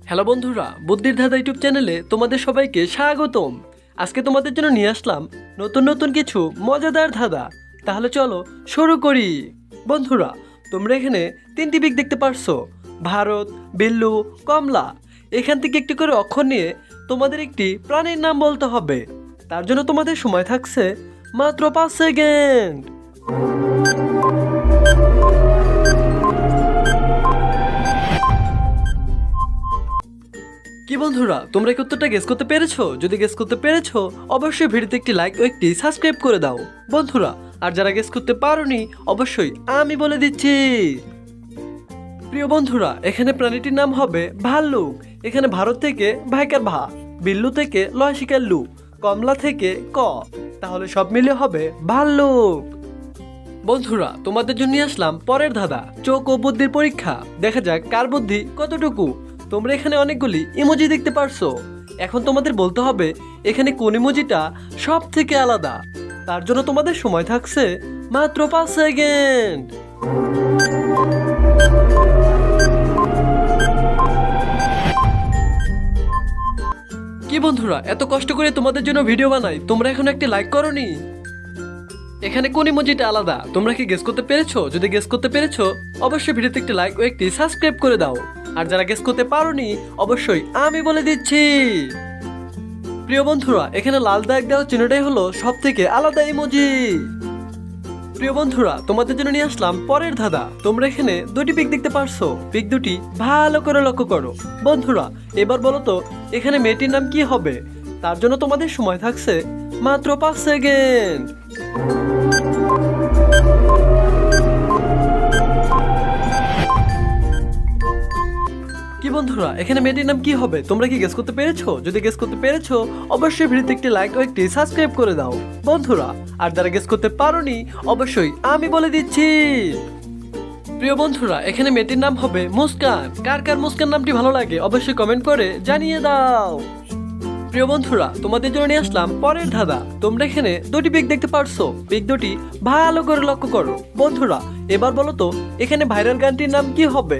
Hello বন্ধুরা, বুদ্ধির ধাঁধা ইউটিউব চ্যানেলে তোমাদের সবাইকে স্বাগতম। আজকে তোমাদের জন্য নিয়ে আসলাম নতুন নতুন কিছু মজাদার ধাঁধা। তাহলে চলো শুরু করি। বন্ধুরা, তোমরা এখানে তিনটি পিক দেখতে পারছো, ভারত, বিল্লু, কমলা। এখান থেকে একটি করে অক্ষর নিয়ে তোমাদের একটি প্রাণীর নাম বলতে হবে। তার জন্য তোমাদের সময় থাকছে মাত্র 5 সেকেন্ড। কি বন্ধুরা, তোমরা কি উত্তরটা গেস করতে পেরেছো? যদি গেস করতে পেরেছো অবশ্যই ভিডিওতে একটি লাইক ও একটি সাবস্ক্রাইব করে দাও বন্ধুরা। আর যারা গেস করতে পারোনি অবশ্যই আমি বলে দিচ্ছি। প্রিয় বন্ধুরা, এখানে প্রাণীটির নাম হবে ভাল্লুক। এখানে ভারত থেকে ভাইকার ভা, বিল্লু থেকে লয়শিকার লু, কমলা থেকে ক, তাহলে সব মিলে হবে ভাল্লুক। বন্ধুরা, তোমাদের জন্য আসলাম পরের ধাঁধা, চোখ ও বুদ্ধির পরীক্ষা। দেখা যাক কার বুদ্ধি কতটুকু। তোমরা এখানে অনেকগুলি ইমোজি দেখতে পারছো। এখন তোমাদের বলতে হবে এখানে কোন ইমোজিটা সব থেকে আলাদা। তার জন্য তোমাদের সময় থাকছে মাত্র 5 সেকেন্ড। কি বন্ধুরা, এত কষ্ট করে তোমাদের জন্য ভিডিও বানাই, তোমরা এখন একটি লাইক করোনি? এখানে কোন ইমোজিটা আলাদা তোমরা কি গেস করতে পেরেছো? যদি গেস করতে পেরেছো অবশ্যই ভিডিওতে একটি লাইক ও একটি সাবস্ক্রাইব করে দাও। আর যারা গেস করতে পারোনি অবশ্যই আমি বলে দিচ্ছি। প্রিয় বন্ধুরা, এখানে লাল দাগ দেওয়া চিহ্নটাই হলো সব থেকে আলাদা ইমোজি। প্রিয় বন্ধুরা, তোমাদের জন্য নিয়ে আসলাম পরের ধাঁধা। তোমরা এখানে দুটি পিক দেখতে পারছো, পিক দুটি ভালো করে লক্ষ্য করো বন্ধুরা। এবার বলো তো এখানে মেয়েটির নাম কি হবে? তার জন্য তোমাদের সময় থাকছে মাত্র 5 সেকেন্ড। কি বন্ধুরা, এখানে মেয়েটির নাম কি হবে? তোমরা কি গেস করতে পেরেছো? যদি গেস করতে পেরেছো অবশ্যই ভিডিওতে একটি লাইক ও একটি সাবস্ক্রাইব করে দাও বন্ধুরা। আর যারা গেস করতে পারোনি অবশ্যই আমি বলে দিচ্ছি। প্রিয় বন্ধুরা, এখানে মেয়েটির নাম হবে মুস্কান। কার কার মুস্কান নামটি ভালো লাগে অবশ্যই কমেন্ট করে জানিয়ে দাও। প্রিয় বন্ধুরা, তোমাদের জন্য নিয়ে আসলাম পরের ধাঁধা। তোমরা এখানে দুটি পিক দেখতে পারছো, পিক দুটি ভালো করে লক্ষ্য করো বন্ধুরা। এবার বলো তো এখানে ভাইরাল গানটির নাম কি হবে?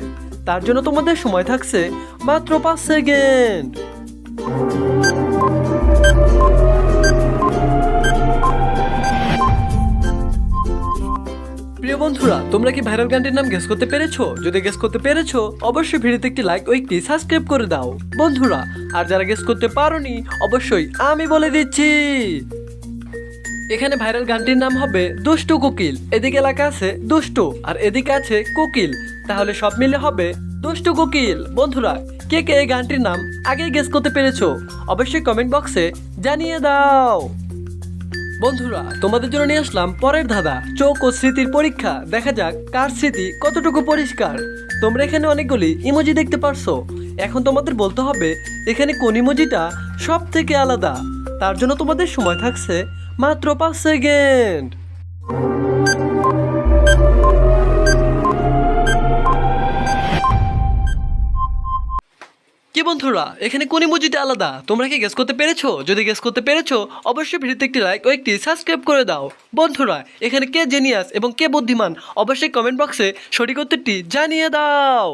তার জন্য তোমাদের সময় থাকছে মাত্র 5 সেকেন্ড। প্রিয় বন্ধুরা, তোমরা কি ভাইরাল গানটির নাম গেস করতে পেরেছো? যদি গেস করতে পেরেছো অবশ্যই ভিডিওতে একটি লাইক ও একটি সাবস্ক্রাইব করে দাও বন্ধুরা। আর যারা গেস করতে পারোনি অবশ্যই আমি বলে দিচ্ছি। এখানে ভাইরাল গানটির নাম হবে দুষ্টু কোকিল। এদিকে এলাকা আছে দুষ্টু আর এদিকে আছে কোকিল, তাহলে সব মিলে হবে দুষ্টু কোকিল বন্ধুরা। কে কে এই গানটির নাম আগে গেস করতে পেরেছো অবশ্যই কমেন্ট বক্সে জানিয়ে দাও বন্ধুরা। তোমাদের জন্য নিয়ে আসলাম পরের ধাঁধা, চোখ ও স্মৃতির পরীক্ষা। দেখা যাক কার স্মৃতি কতটুকু পরিষ্কার। তোমরা এখানে অনেকগুলি ইমোজি দেখতে পারছো। এখন তোমাদের বলতে হবে এখানে কোন ইমোজিটা সব থেকে আলাদা। তার জন্য তোমাদের সময় থাকছে মাত্র 5 সেকেন্ড। কি বন্ধুরা, এখানে কোন ইমোজিটা আলাদা তোমরা কি গেস করতে পেরেছো? যদি গেস করতে পেরেছো অবশ্যই ভিডিওতে একটি লাইক ও একটি সাবস্ক্রাইব করে দাও বন্ধুরা। এখানে কে জেনিয়াস এবং কে বুদ্ধিমান অবশ্যই কমেন্ট বক্সে সঠিক উত্তরটি জানিয়ে দাও।